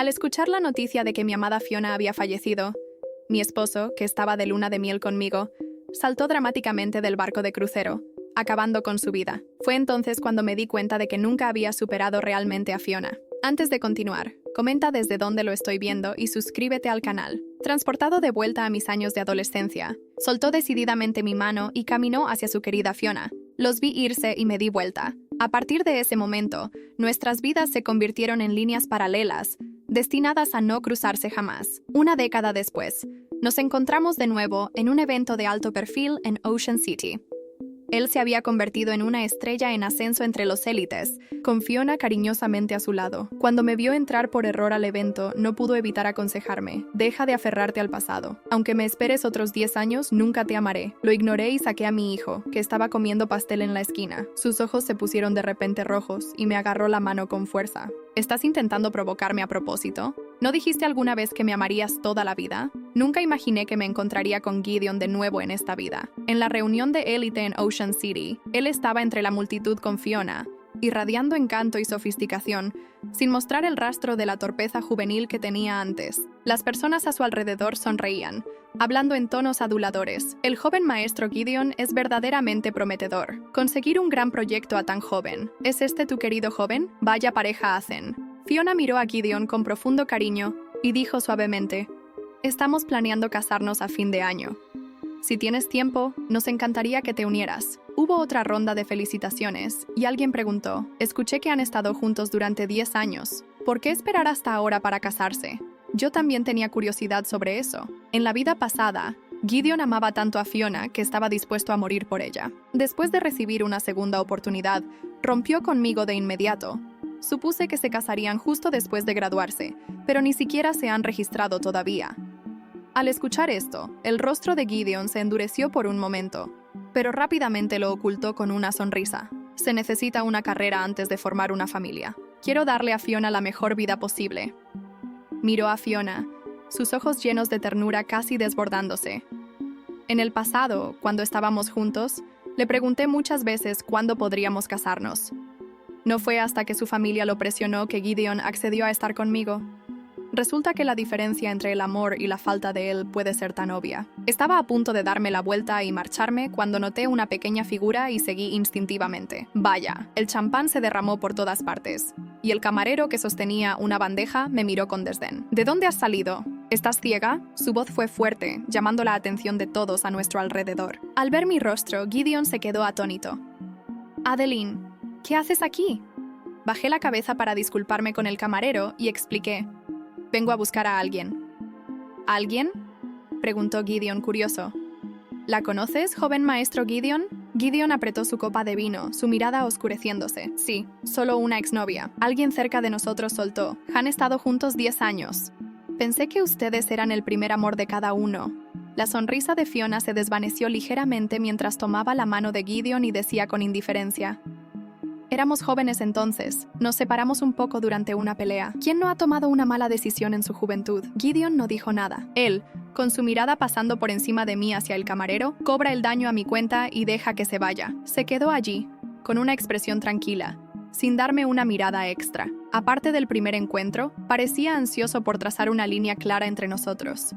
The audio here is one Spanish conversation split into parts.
Al escuchar la noticia de que mi amada Fiona había fallecido, mi esposo, que estaba de luna de miel conmigo, saltó dramáticamente del barco de crucero, acabando con su vida. Fue entonces cuando me di cuenta de que nunca había superado realmente a Fiona. Antes de continuar, comenta desde dónde lo estoy viendo y suscríbete al canal. Transportado de vuelta a mis años de adolescencia, soltó decididamente mi mano y caminó hacia su querida Fiona. Los vi irse y me di vuelta. A partir de ese momento, nuestras vidas se convirtieron en líneas paralelas, destinadas a no cruzarse jamás. Una década después, nos encontramos de nuevo en un evento de alto perfil en Ocean City. Él se había convertido en una estrella en ascenso entre los élites, con Fiona cariñosamente a su lado. Cuando me vio entrar por error al evento, no pudo evitar aconsejarme: deja de aferrarte al pasado. Aunque me esperes otros 10 años, nunca te amaré. Lo ignoré y saqué a mi hijo, que estaba comiendo pastel en la esquina. Sus ojos se pusieron de repente rojos y me agarró la mano con fuerza. ¿Estás intentando provocarme a propósito? ¿No dijiste alguna vez que me amarías toda la vida? Nunca imaginé que me encontraría con Gideon de nuevo en esta vida. En la reunión de élite en Ocean City, él estaba entre la multitud con Fiona, irradiando encanto y sofisticación, sin mostrar el rastro de la torpeza juvenil que tenía antes. Las personas a su alrededor sonreían, hablando en tonos aduladores. El joven maestro Gideon es verdaderamente prometedor. Conseguir un gran proyecto a tan joven. ¿Es este tu querido joven? Vaya pareja hacen. Fiona miró a Gideon con profundo cariño y dijo suavemente: estamos planeando casarnos a fin de año. Si tienes tiempo, nos encantaría que te unieras. Hubo otra ronda de felicitaciones y alguien preguntó: escuché que han estado juntos durante 10 años. ¿Por qué esperar hasta ahora para casarse? Yo también tenía curiosidad sobre eso. En la vida pasada, Gideon amaba tanto a Fiona que estaba dispuesto a morir por ella. Después de recibir una segunda oportunidad, rompió conmigo de inmediato. Supuse que se casarían justo después de graduarse, pero ni siquiera se han registrado todavía. Al escuchar esto, el rostro de Gideon se endureció por un momento, pero rápidamente lo ocultó con una sonrisa. Se necesita una carrera antes de formar una familia. Quiero darle a Fiona la mejor vida posible. Miró a Fiona, sus ojos llenos de ternura casi desbordándose. En el pasado, cuando estábamos juntos, le pregunté muchas veces cuándo podríamos casarnos. No fue hasta que su familia lo presionó que Gideon accedió a estar conmigo. Resulta que la diferencia entre el amor y la falta de él puede ser tan obvia. Estaba a punto de darme la vuelta y marcharme cuando noté una pequeña figura y seguí instintivamente. Vaya, el champán se derramó por todas partes, y el camarero que sostenía una bandeja me miró con desdén. ¿De dónde has salido? ¿Estás ciega? Su voz fue fuerte, llamando la atención de todos a nuestro alrededor. Al ver mi rostro, Gideon se quedó atónito. Adeline, ¿qué haces aquí? Bajé la cabeza para disculparme con el camarero y expliqué: vengo a buscar a alguien. ¿Alguien?, preguntó Gideon curioso. ¿La conoces, joven maestro Gideon? Gideon apretó su copa de vino, su mirada oscureciéndose. Sí, solo una exnovia. Alguien cerca de nosotros soltó: han estado juntos 10 años. Pensé que ustedes eran el primer amor de cada uno. La sonrisa de Fiona se desvaneció ligeramente mientras tomaba la mano de Gideon y decía con indiferencia: éramos jóvenes entonces. Nos separamos un poco durante una pelea. ¿Quién no ha tomado una mala decisión en su juventud? Gideon no dijo nada. Él, con su mirada pasando por encima de mí hacia el camarero, cobra el daño a mi cuenta y deja que se vaya. Se quedó allí, con una expresión tranquila, sin darme una mirada extra. Aparte del primer encuentro, parecía ansioso por trazar una línea clara entre nosotros.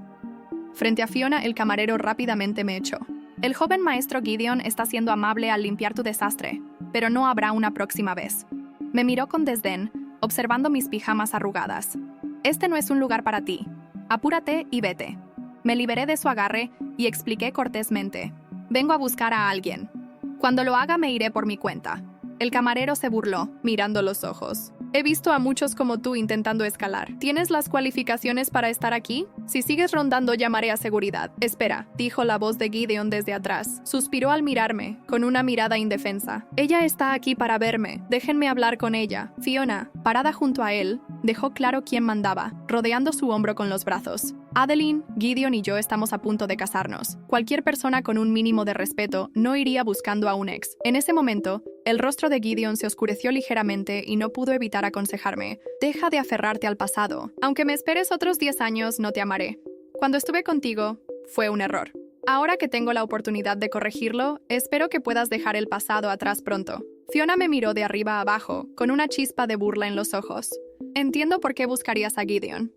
Frente a Fiona, el camarero rápidamente me echó: el joven maestro Gideon está siendo amable al limpiar tu desastre, pero no habrá una próxima vez. Me miró con desdén, observando mis pijamas arrugadas. Este no es un lugar para ti. Apúrate y vete. Me liberé de su agarre y expliqué cortésmente: vengo a buscar a alguien. Cuando lo haga me iré por mi cuenta. El camarero se burló, mirando los ojos. He visto a muchos como tú intentando escalar. ¿Tienes las cualificaciones para estar aquí? Si sigues rondando, llamaré a seguridad. Espera, dijo la voz de Gideon desde atrás. Suspiró al mirarme, con una mirada indefensa. Ella está aquí para verme. Déjenme hablar con ella. Fiona, parada junto a él, dejó claro quién mandaba, rodeando su hombro con los brazos. Adeline, Gideon y yo estamos a punto de casarnos. Cualquier persona con un mínimo de respeto no iría buscando a un ex. En ese momento, el rostro de Gideon se oscureció ligeramente y no pudo evitar aconsejarme: deja de aferrarte al pasado. Aunque me esperes otros 10 años, no te amaré. Cuando estuve contigo, fue un error. Ahora que tengo la oportunidad de corregirlo, espero que puedas dejar el pasado atrás pronto. Fiona me miró de arriba a abajo, con una chispa de burla en los ojos. Entiendo por qué buscarías a Gideon.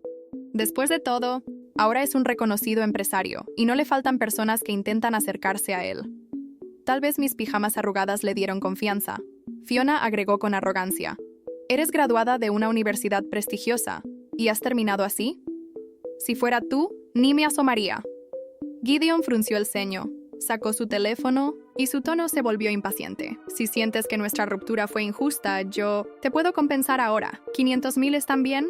Después de todo, ahora es un reconocido empresario y no le faltan personas que intentan acercarse a él. Tal vez mis pijamas arrugadas le dieron confianza. Fiona agregó con arrogancia. Eres graduada de una universidad prestigiosa. ¿Y has terminado así? Si fuera tú, ni me asomaría. Gideon frunció el ceño, sacó su teléfono y su tono se volvió impaciente. Si sientes que nuestra ruptura fue injusta, te puedo compensar ahora. ¿500,000 están bien?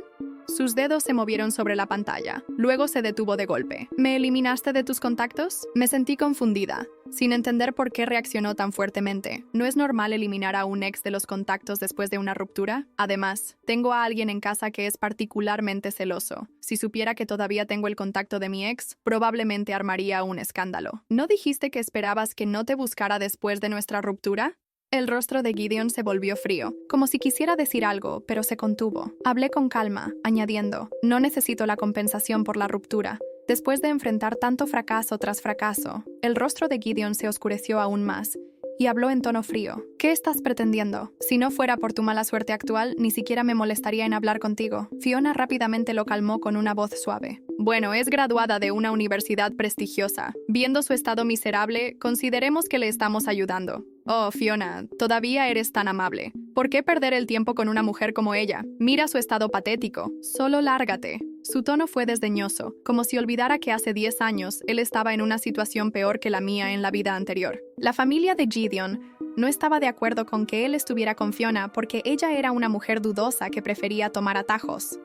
Sus dedos se movieron sobre la pantalla. Luego se detuvo de golpe. ¿Me eliminaste de tus contactos? Me sentí confundida, sin entender por qué reaccionó tan fuertemente. ¿No es normal eliminar a un ex de los contactos después de una ruptura? Además, tengo a alguien en casa que es particularmente celoso. Si supiera que todavía tengo el contacto de mi ex, probablemente armaría un escándalo. ¿No dijiste que esperabas que no te buscara después de nuestra ruptura? El rostro de Gideon se volvió frío, como si quisiera decir algo, pero se contuvo. Hablé con calma, añadiendo, no necesito la compensación por la ruptura. Después de enfrentar tanto fracaso tras fracaso, el rostro de Gideon se oscureció aún más, y habló en tono frío. ¿Qué estás pretendiendo? Si no fuera por tu mala suerte actual, ni siquiera me molestaría en hablar contigo. Fiona rápidamente lo calmó con una voz suave. Bueno, es graduada de una universidad prestigiosa. Viendo su estado miserable, consideremos que le estamos ayudando. Oh, Fiona, todavía eres tan amable. ¿Por qué perder el tiempo con una mujer como ella? Mira su estado patético. Solo lárgate. Su tono fue desdeñoso, como si olvidara que hace 10 años él estaba en una situación peor que la mía en la vida anterior. La familia de Gideon no estaba de acuerdo con que él estuviera con Fiona porque ella era una mujer dudosa que prefería tomar atajos.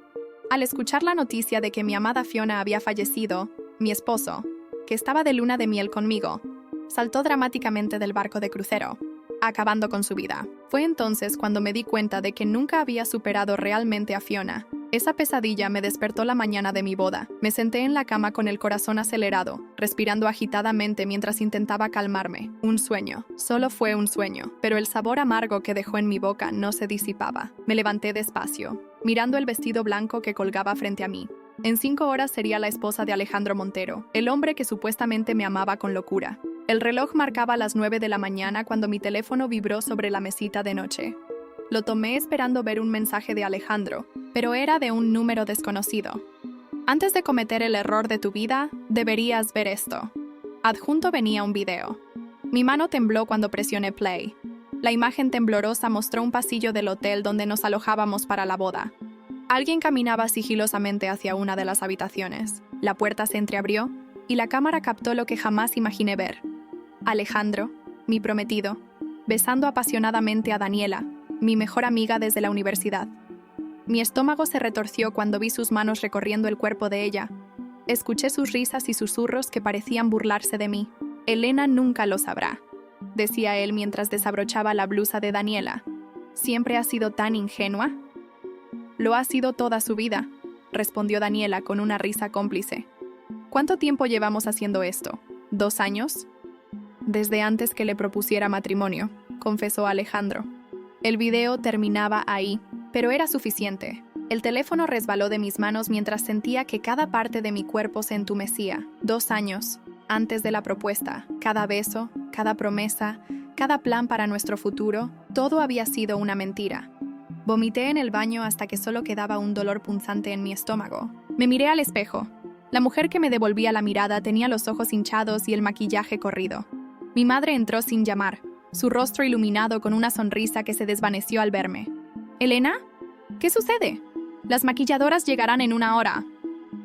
Al escuchar la noticia de que mi amada Fiona había fallecido, mi esposo, que estaba de luna de miel conmigo, saltó dramáticamente del barco de crucero, acabando con su vida. Fue entonces cuando me di cuenta de que nunca había superado realmente a Fiona. Esa pesadilla me despertó la mañana de mi boda. Me senté en la cama con el corazón acelerado, respirando agitadamente mientras intentaba calmarme. Un sueño. Solo fue un sueño, pero el sabor amargo que dejó en mi boca no se disipaba. Me levanté despacio, mirando el vestido blanco que colgaba frente a mí. En 5 horas sería la esposa de Alejandro Montero, el hombre que supuestamente me amaba con locura. El reloj marcaba las 9 de la mañana cuando mi teléfono vibró sobre la mesita de noche. Lo tomé esperando ver un mensaje de Alejandro, pero era de un número desconocido. Antes de cometer el error de tu vida, deberías ver esto. Adjunto venía un video. Mi mano tembló cuando presioné play. La imagen temblorosa mostró un pasillo del hotel donde nos alojábamos para la boda. Alguien caminaba sigilosamente hacia una de las habitaciones. La puerta se entreabrió y la cámara captó lo que jamás imaginé ver. Alejandro, mi prometido, besando apasionadamente a Daniela, mi mejor amiga desde la universidad. Mi estómago se retorció cuando vi sus manos recorriendo el cuerpo de ella. Escuché sus risas y susurros que parecían burlarse de mí. Elena nunca lo sabrá, decía él mientras desabrochaba la blusa de Daniela. ¿Siempre ha sido tan ingenua? Lo ha sido toda su vida, respondió Daniela con una risa cómplice. ¿Cuánto tiempo llevamos haciendo esto? ¿2 años? Desde antes que le propusiera matrimonio, confesó Alejandro. El video terminaba ahí, pero era suficiente. El teléfono resbaló de mis manos mientras sentía que cada parte de mi cuerpo se entumecía. 2 años, antes de la propuesta, cada beso, cada promesa, cada plan para nuestro futuro, todo había sido una mentira. Vomité en el baño hasta que solo quedaba un dolor punzante en mi estómago. Me miré al espejo. La mujer que me devolvía la mirada tenía los ojos hinchados y el maquillaje corrido. Mi madre entró sin llamar, su rostro iluminado con una sonrisa que se desvaneció al verme. ¿Elena? ¿Qué sucede? Las maquilladoras llegarán en 1 hora.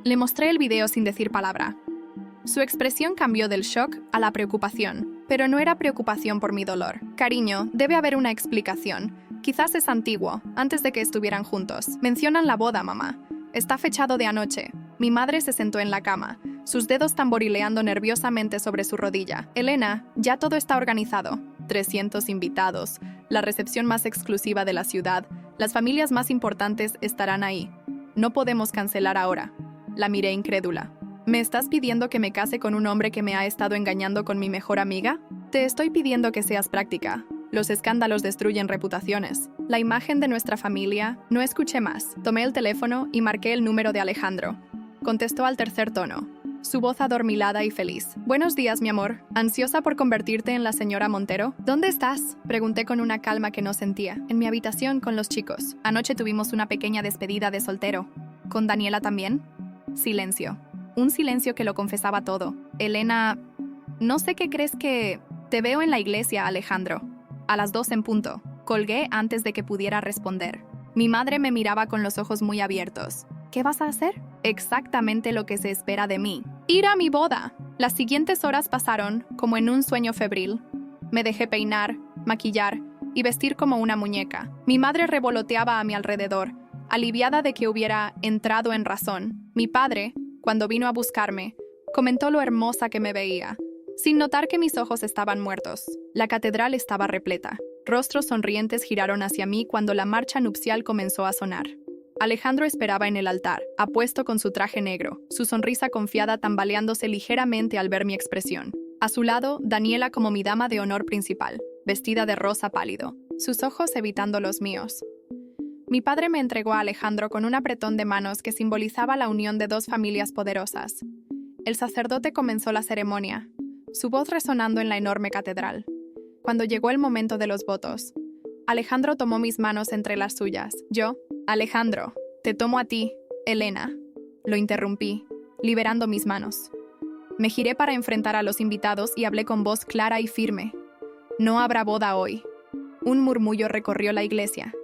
Le mostré el video sin decir palabra. Su expresión cambió del shock a la preocupación, pero no era preocupación por mi dolor. Cariño, debe haber una explicación. Quizás es antiguo, antes de que estuvieran juntos. Mencionan la boda, mamá. Está fechado de anoche. Mi madre se sentó en la cama, sus dedos tamborileando nerviosamente sobre su rodilla. Elena, ya todo está organizado. 300 invitados, la recepción más exclusiva de la ciudad, las familias más importantes estarán ahí. No podemos cancelar ahora. La miré incrédula. ¿Me estás pidiendo que me case con un hombre que me ha estado engañando con mi mejor amiga? Te estoy pidiendo que seas práctica. Los escándalos destruyen reputaciones. La imagen de nuestra familia, no escuché más. Tomé el teléfono y marqué el número de Alejandro. Contestó al tercer tono. su voz adormilada y feliz. «Buenos días, mi amor. ¿Ansiosa por convertirte en la señora Montero? ¿Dónde estás?», pregunté con una calma que no sentía. «En mi habitación con los chicos. Anoche tuvimos una pequeña despedida de soltero». «¿Con Daniela también?». Silencio. Un silencio que lo confesaba todo. «Elena, no sé qué crees que... Te veo en la iglesia, Alejandro. A las 2 en punto». Colgué antes de que pudiera responder. Mi madre me miraba con los ojos muy abiertos. «¿Qué vas a hacer?». «Exactamente lo que se espera de mí. Ir a mi boda». Las siguientes horas pasaron como en un sueño febril. Me dejé peinar, maquillar y vestir como una muñeca. Mi madre revoloteaba a mi alrededor, aliviada de que hubiera entrado en razón. Mi padre, cuando vino a buscarme, comentó lo hermosa que me veía, sin notar que mis ojos estaban muertos. La catedral estaba repleta. Rostros sonrientes giraron hacia mí cuando la marcha nupcial comenzó a sonar. Alejandro esperaba en el altar, apuesto con su traje negro, su sonrisa confiada tambaleándose ligeramente al ver mi expresión. A su lado, Daniela como mi dama de honor principal, vestida de rosa pálido, sus ojos evitando los míos. Mi padre me entregó a Alejandro con un apretón de manos que simbolizaba la unión de dos familias poderosas. El sacerdote comenzó la ceremonia, su voz resonando en la enorme catedral. Cuando llegó el momento de los votos, Alejandro tomó mis manos entre las suyas. Yo, «Alejandro, te tomo a ti, Elena». Lo interrumpí, liberando mis manos. Me giré para enfrentar a los invitados y hablé con voz clara y firme. «No habrá boda hoy». Un murmullo recorrió la iglesia.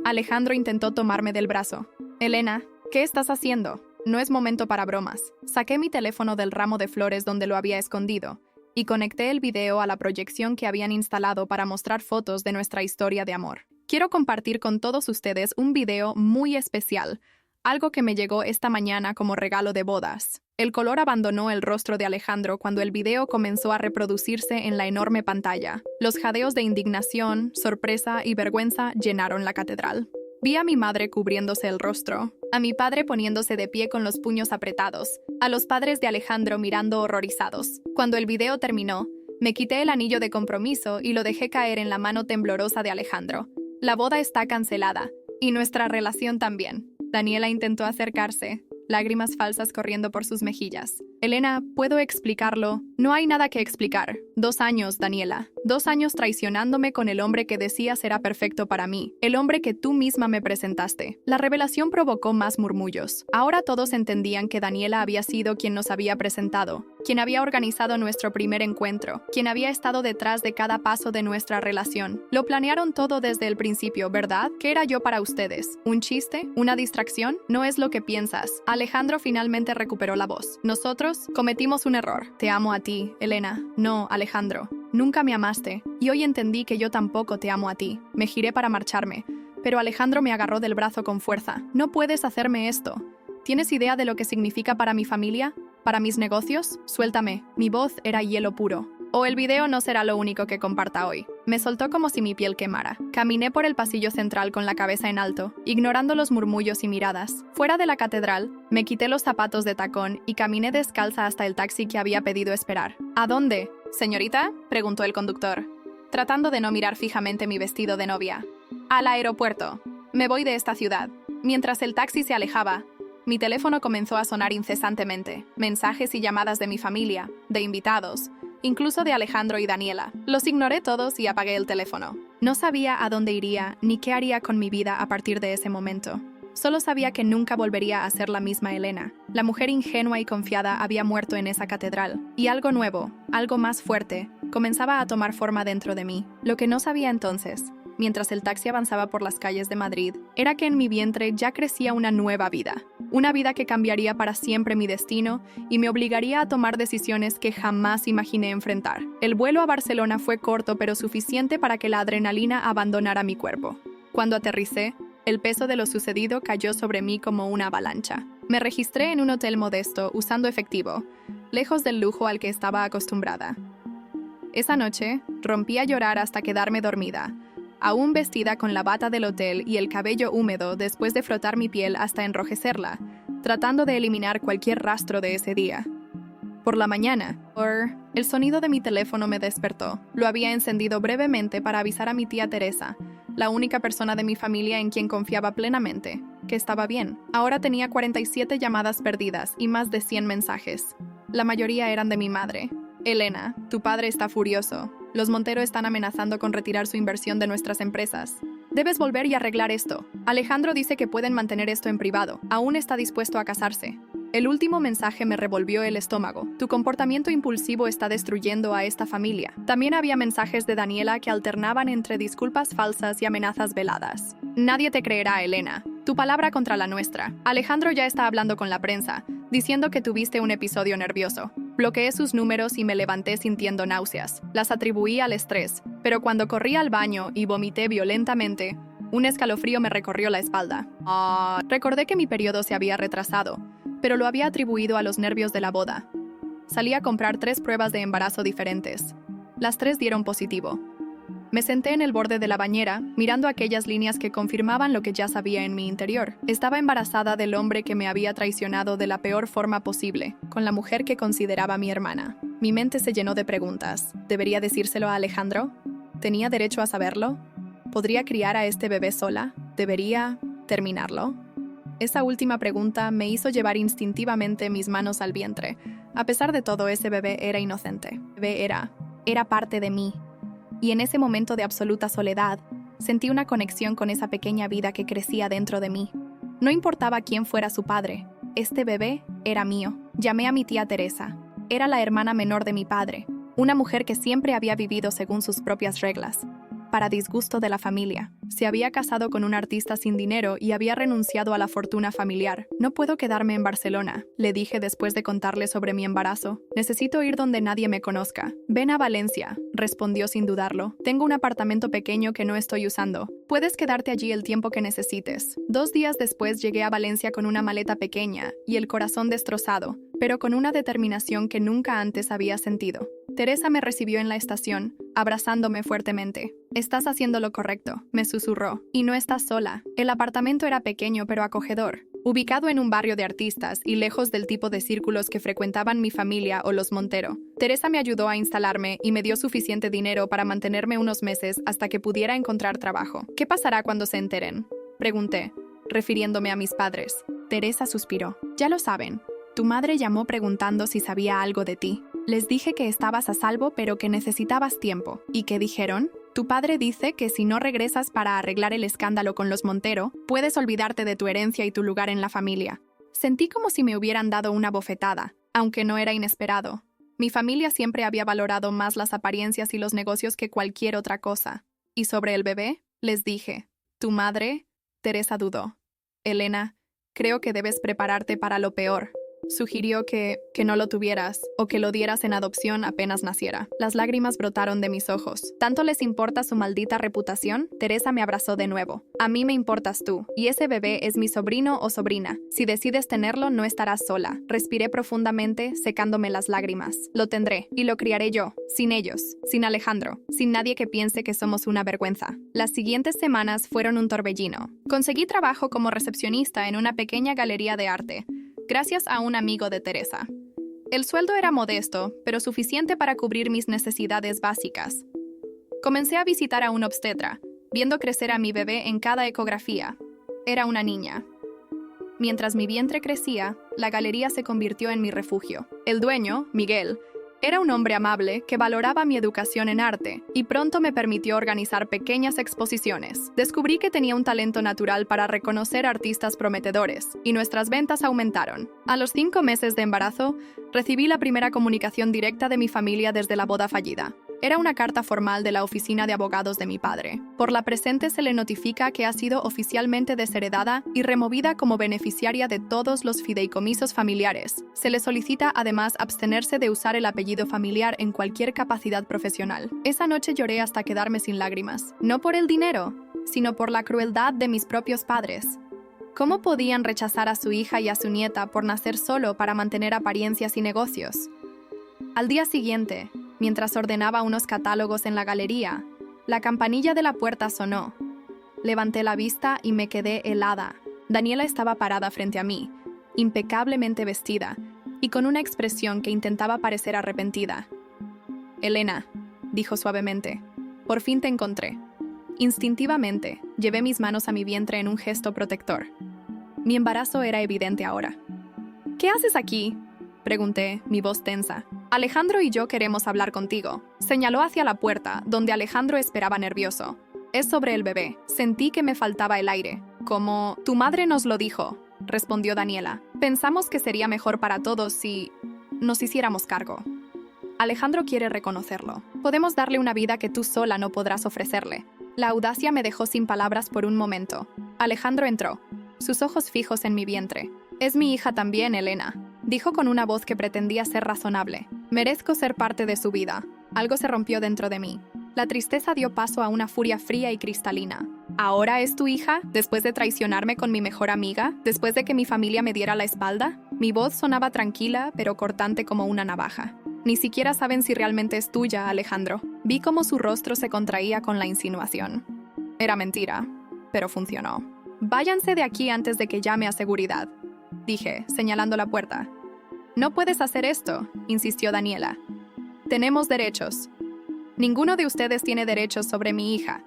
Alejandro intentó tomarme del brazo. «Elena, ¿qué estás haciendo? No es momento para bromas». Saqué mi teléfono del ramo de flores donde lo había escondido y conecté el video a la proyección que habían instalado para mostrar fotos de nuestra historia de amor. Quiero compartir con todos ustedes un video muy especial, algo que me llegó esta mañana como regalo de bodas. El color abandonó el rostro de Alejandro cuando el video comenzó a reproducirse en la enorme pantalla. Los jadeos de indignación, sorpresa y vergüenza llenaron la catedral. Vi a mi madre cubriéndose el rostro, a mi padre poniéndose de pie con los puños apretados, a los padres de Alejandro mirando horrorizados. Cuando el video terminó, me quité el anillo de compromiso y lo dejé caer en la mano temblorosa de Alejandro. La boda está cancelada, y nuestra relación también. Daniela intentó acercarse, lágrimas falsas corriendo por sus mejillas. «Elena, ¿puedo explicarlo?». «No hay nada que explicar». 2 años, Daniela. 2 años traicionándome con el hombre que decías era perfecto para mí. El hombre que tú misma me presentaste. La revelación provocó más murmullos. Ahora todos entendían que Daniela había sido quien nos había presentado, quien había organizado nuestro primer encuentro, quien había estado detrás de cada paso de nuestra relación. Lo planearon todo desde el principio, ¿verdad? ¿Qué era yo para ustedes? ¿Un chiste? ¿Una distracción? No es lo que piensas. Alejandro finalmente recuperó la voz. Nosotros cometimos un error. Te amo a ti, Elena. No, Alejandro. Nunca me amaste. Y hoy entendí que yo tampoco te amo a ti. Me giré para marcharme, pero Alejandro me agarró del brazo con fuerza. «No puedes hacerme esto. ¿Tienes idea de lo que significa para mi familia? ¿Para mis negocios? Suéltame». Mi voz era hielo puro. «O el video no será lo único que comparta hoy». Me soltó como si mi piel quemara. Caminé por el pasillo central con la cabeza en alto, ignorando los murmullos y miradas. Fuera de la catedral, me quité los zapatos de tacón y caminé descalza hasta el taxi que había pedido esperar. «¿A dónde, señorita?», preguntó el conductor, tratando de no mirar fijamente mi vestido de novia. «Al aeropuerto. Me voy de esta ciudad». Mientras el taxi se alejaba, mi teléfono comenzó a sonar incesantemente. Mensajes y llamadas de mi familia, de invitados, incluso de Alejandro y Daniela. Los ignoré todos y apagué el teléfono. No sabía a dónde iría ni qué haría con mi vida a partir de ese momento. Solo sabía que nunca volvería a ser la misma Elena. La mujer ingenua y confiada había muerto en esa catedral. Y algo nuevo, algo más fuerte, comenzaba a tomar forma dentro de mí. Lo que no sabía entonces, mientras el taxi avanzaba por las calles de Madrid, era que en mi vientre ya crecía una nueva vida. Una vida que cambiaría para siempre mi destino y me obligaría a tomar decisiones que jamás imaginé enfrentar. El vuelo a Barcelona fue corto pero suficiente para que la adrenalina abandonara mi cuerpo. Cuando aterricé, el peso de lo sucedido cayó sobre mí como una avalancha. Me registré en un hotel modesto usando efectivo, lejos del lujo al que estaba acostumbrada. Esa noche, rompí a llorar hasta quedarme dormida, aún vestida con la bata del hotel y el cabello húmedo después de frotar mi piel hasta enrojecerla, tratando de eliminar cualquier rastro de ese día. Por la mañana, el sonido de mi teléfono me despertó. Lo había encendido brevemente para avisar a mi tía Teresa, la única persona de mi familia en quien confiaba plenamente, que estaba bien. Ahora tenía 47 llamadas perdidas y más de 100 mensajes. La mayoría eran de mi madre. Elena, tu padre está furioso. Los Montero están amenazando con retirar su inversión de nuestras empresas. Debes volver y arreglar esto. Alejandro dice que pueden mantener esto en privado. Aún está dispuesto a casarse. El último mensaje me revolvió el estómago. Tu comportamiento impulsivo está destruyendo a esta familia. También había mensajes de Daniela que alternaban entre disculpas falsas y amenazas veladas. Nadie te creerá, Elena. Tu palabra contra la nuestra. Alejandro ya está hablando con la prensa, diciendo que tuviste un episodio nervioso. Bloqueé sus números y me levanté sintiendo náuseas. Las atribuí al estrés, pero cuando corrí al baño y vomité violentamente, un escalofrío me recorrió la espalda. Recordé que mi periodo se había retrasado, pero lo había atribuido a los nervios de la boda. Salí a comprar 3 pruebas de embarazo diferentes. Las 3 dieron positivo. Me senté en el borde de la bañera, mirando aquellas líneas que confirmaban lo que ya sabía en mi interior. Estaba embarazada del hombre que me había traicionado de la peor forma posible, con la mujer que consideraba mi hermana. Mi mente se llenó de preguntas. ¿Debería decírselo a Alejandro? ¿Tenía derecho a saberlo? ¿Podría criar a este bebé sola? ¿Debería terminarlo? Esa última pregunta me hizo llevar instintivamente mis manos al vientre. A pesar de todo, ese bebé era inocente. Era parte de mí. Y en ese momento de absoluta soledad, sentí una conexión con esa pequeña vida que crecía dentro de mí. No importaba quién fuera su padre, este bebé era mío. Llamé a mi tía Teresa. Era la hermana menor de mi padre, una mujer que siempre había vivido según sus propias reglas. Para disgusto de la familia, se había casado con un artista sin dinero y había renunciado a la fortuna familiar. No puedo quedarme en Barcelona, le dije después de contarle sobre mi embarazo. Necesito ir donde nadie me conozca. Ven a Valencia, respondió sin dudarlo. Tengo un apartamento pequeño que no estoy usando. Puedes quedarte allí el tiempo que necesites. 2 días después llegué a Valencia con una maleta pequeña y el corazón destrozado, pero con una determinación que nunca antes había sentido. Teresa me recibió en la estación, abrazándome fuertemente. Estás haciendo lo correcto, me susurró. Y no estás sola. El apartamento era pequeño pero acogedor. Ubicado en un barrio de artistas y lejos del tipo de círculos que frecuentaban mi familia o los Montero. Teresa me ayudó a instalarme y me dio suficiente dinero para mantenerme unos meses hasta que pudiera encontrar trabajo. ¿Qué pasará cuando se enteren?, pregunté, refiriéndome a mis padres. Teresa suspiró. Ya lo saben. Tu madre llamó preguntando si sabía algo de ti. Les dije que estabas a salvo pero que necesitabas tiempo. ¿Y qué dijeron? Tu padre dice que si no regresas para arreglar el escándalo con los Montero, puedes olvidarte de tu herencia y tu lugar en la familia. Sentí como si me hubieran dado una bofetada, aunque no era inesperado. Mi familia siempre había valorado más las apariencias y los negocios que cualquier otra cosa. Y sobre el bebé, les dije, tu madre, Teresa dudó. Elena, creo que debes prepararte para lo peor. Sugirió que no lo tuvieras o que lo dieras en adopción apenas naciera. Las lágrimas brotaron de mis ojos. ¿Tanto les importa su maldita reputación? Teresa me abrazó de nuevo. A mí me importas tú, y ese bebé es mi sobrino o sobrina. Si decides tenerlo, no estarás sola. Respiré profundamente, secándome las lágrimas. Lo tendré, y lo criaré yo, sin ellos, sin Alejandro, sin nadie que piense que somos una vergüenza. Las siguientes semanas fueron un torbellino. Conseguí trabajo como recepcionista en una pequeña galería de arte, gracias a un amigo de Teresa. El sueldo era modesto, pero suficiente para cubrir mis necesidades básicas. Comencé a visitar a un obstetra, viendo crecer a mi bebé en cada ecografía. Era una niña. Mientras mi vientre crecía, la galería se convirtió en mi refugio. El dueño, Miguel, era un hombre amable que valoraba mi educación en arte y pronto me permitió organizar pequeñas exposiciones. Descubrí que tenía un talento natural para reconocer artistas prometedores y nuestras ventas aumentaron. A los 5 meses de embarazo, recibí la primera comunicación directa de mi familia desde la boda fallida. Era una carta formal de la oficina de abogados de mi padre. Por la presente se le notifica que ha sido oficialmente desheredada y removida como beneficiaria de todos los fideicomisos familiares. Se le solicita además abstenerse de usar el apellido familiar en cualquier capacidad profesional. Esa noche lloré hasta quedarme sin lágrimas. No por el dinero, sino por la crueldad de mis propios padres. ¿Cómo podían rechazar a su hija y a su nieta por nacer solo para mantener apariencias y negocios? Al día siguiente, mientras ordenaba unos catálogos en la galería, la campanilla de la puerta sonó. Levanté la vista y me quedé helada. Daniela estaba parada frente a mí, impecablemente vestida, y con una expresión que intentaba parecer arrepentida. «Elena», dijo suavemente, «por fin te encontré». Instintivamente, llevé mis manos a mi vientre en un gesto protector. Mi embarazo era evidente ahora. «¿Qué haces aquí?», Pregunté, mi voz tensa. Alejandro y yo queremos hablar contigo. Señaló hacia la puerta, donde Alejandro esperaba nervioso. Es sobre el bebé. Sentí que me faltaba el aire. Como, tu madre nos lo dijo, respondió Daniela. Pensamos que sería mejor para todos si nos hiciéramos cargo. Alejandro quiere reconocerlo. Podemos darle una vida que tú sola no podrás ofrecerle. La audacia me dejó sin palabras por un momento. Alejandro entró, sus ojos fijos en mi vientre. Es mi hija también, Elena, dijo con una voz que pretendía ser razonable. Merezco ser parte de su vida. Algo se rompió dentro de mí. La tristeza dio paso a una furia fría y cristalina. ¿Ahora es tu hija? ¿Después de traicionarme con mi mejor amiga? ¿Después de que mi familia me diera la espalda? Mi voz sonaba tranquila, pero cortante como una navaja. Ni siquiera saben si realmente es tuya, Alejandro. Vi cómo su rostro se contraía con la insinuación. Era mentira, pero funcionó. Váyanse de aquí antes de que llame a seguridad, dije, señalando la puerta. No puedes hacer esto, insistió Daniela. Tenemos derechos. Ninguno de ustedes tiene derechos sobre mi hija.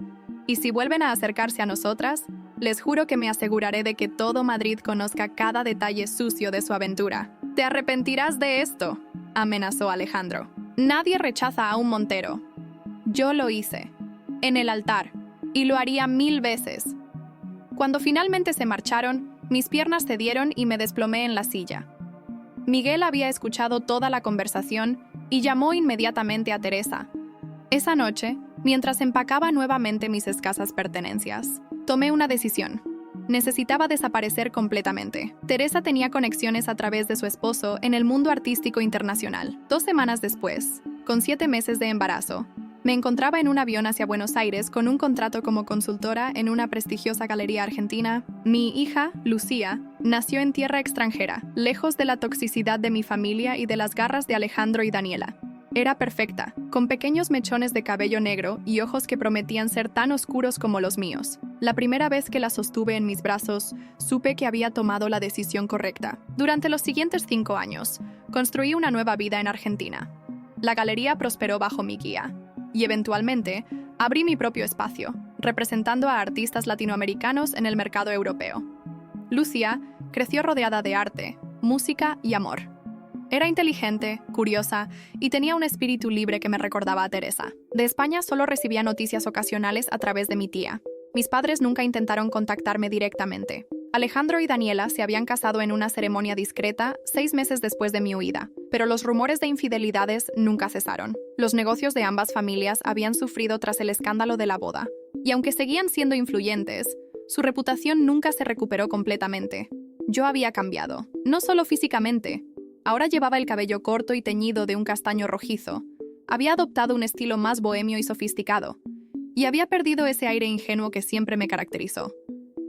Y si vuelven a acercarse a nosotras, les juro que me aseguraré de que todo Madrid conozca cada detalle sucio de su aventura. Te arrepentirás de esto, amenazó Alejandro. Nadie rechaza a un Montero. Yo lo hice, en el altar, y lo haría 1000 veces. Cuando finalmente se marcharon, mis piernas cedieron y me desplomé en la silla. Miguel había escuchado toda la conversación y llamó inmediatamente a Teresa. Esa noche, mientras empacaba nuevamente mis escasas pertenencias, tomé una decisión. Necesitaba desaparecer completamente. Teresa tenía conexiones a través de su esposo en el mundo artístico internacional. 2 semanas después, con 7 meses de embarazo, me encontraba en un avión hacia Buenos Aires con un contrato como consultora en una prestigiosa galería argentina. Mi hija, Lucía, nació en tierra extranjera, lejos de la toxicidad de mi familia y de las garras de Alejandro y Daniela. Era perfecta, con pequeños mechones de cabello negro y ojos que prometían ser tan oscuros como los míos. La primera vez que la sostuve en mis brazos, supe que había tomado la decisión correcta. Durante los siguientes 5 años, construí una nueva vida en Argentina. La galería prosperó bajo mi guía. Y eventualmente, abrí mi propio espacio, representando a artistas latinoamericanos en el mercado europeo. Lucía creció rodeada de arte, música y amor. Era inteligente, curiosa y tenía un espíritu libre que me recordaba a Teresa. De España solo recibía noticias ocasionales a través de mi tía. Mis padres nunca intentaron contactarme directamente. Alejandro y Daniela se habían casado en una ceremonia discreta 6 meses después de mi huida, pero los rumores de infidelidades nunca cesaron. Los negocios de ambas familias habían sufrido tras el escándalo de la boda, y aunque seguían siendo influyentes, su reputación nunca se recuperó completamente. Yo había cambiado, no solo físicamente. Ahora llevaba el cabello corto y teñido de un castaño rojizo. Había adoptado un estilo más bohemio y sofisticado, y había perdido ese aire ingenuo que siempre me caracterizó,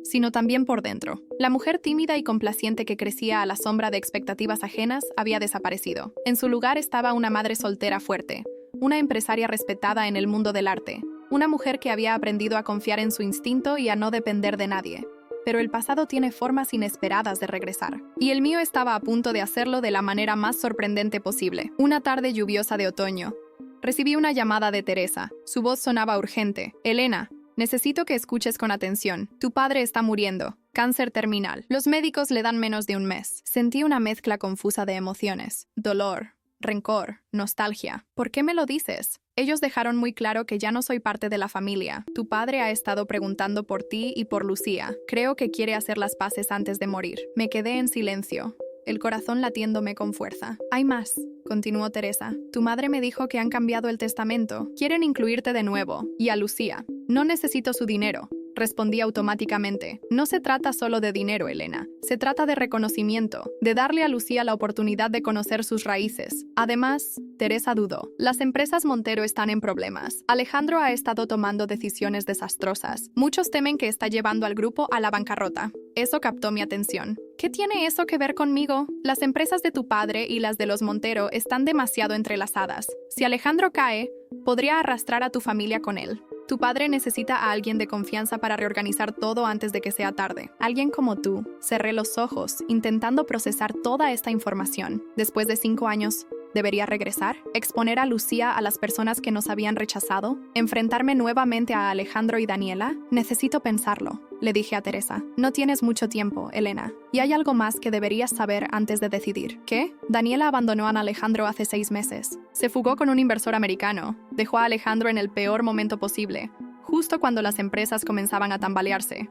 sino también por dentro. La mujer tímida y complaciente que crecía a la sombra de expectativas ajenas había desaparecido. En su lugar estaba una madre soltera fuerte, una empresaria respetada en el mundo del arte, una mujer que había aprendido a confiar en su instinto y a no depender de nadie. Pero el pasado tiene formas inesperadas de regresar, y el mío estaba a punto de hacerlo de la manera más sorprendente posible. Una tarde lluviosa de otoño, recibí una llamada de Teresa. Su voz sonaba urgente. Elena, necesito que escuches con atención. Tu padre está muriendo. Cáncer terminal. Los médicos le dan menos de un mes. Sentí una mezcla confusa de emociones. Dolor, rencor, nostalgia. ¿Por qué me lo dices? Ellos dejaron muy claro que ya no soy parte de la familia. Tu padre ha estado preguntando por ti y por Lucía. Creo que quiere hacer las paces antes de morir. Me quedé en silencio, el corazón latiéndome con fuerza. Hay más, continuó Teresa. Tu madre me dijo que han cambiado el testamento. Quieren incluirte de nuevo. Y a Lucía. No necesito su dinero. Respondí automáticamente. No se trata solo de dinero, Elena. Se trata de reconocimiento, de darle a Lucía la oportunidad de conocer sus raíces. Además, Teresa dudó. Las empresas Montero están en problemas. Alejandro ha estado tomando decisiones desastrosas. Muchos temen que está llevando al grupo a la bancarrota. Eso captó mi atención. ¿Qué tiene eso que ver conmigo? Las empresas de tu padre y las de los Montero están demasiado entrelazadas. Si Alejandro cae, podría arrastrar a tu familia con él. Tu padre necesita a alguien de confianza para reorganizar todo antes de que sea tarde. Alguien como tú. Cerré los ojos, intentando procesar toda esta información. Después de 5 años, ¿Debería regresar? ¿Exponer a Lucía a las personas que nos habían rechazado? ¿Enfrentarme nuevamente a Alejandro y Daniela? Necesito pensarlo, le dije a Teresa. No tienes mucho tiempo, Elena. Y hay algo más que deberías saber antes de decidir. ¿Qué? Daniela abandonó a Alejandro hace 6 meses. Se fugó con un inversor americano. Dejó a Alejandro en el peor momento posible, justo cuando las empresas comenzaban a tambalearse.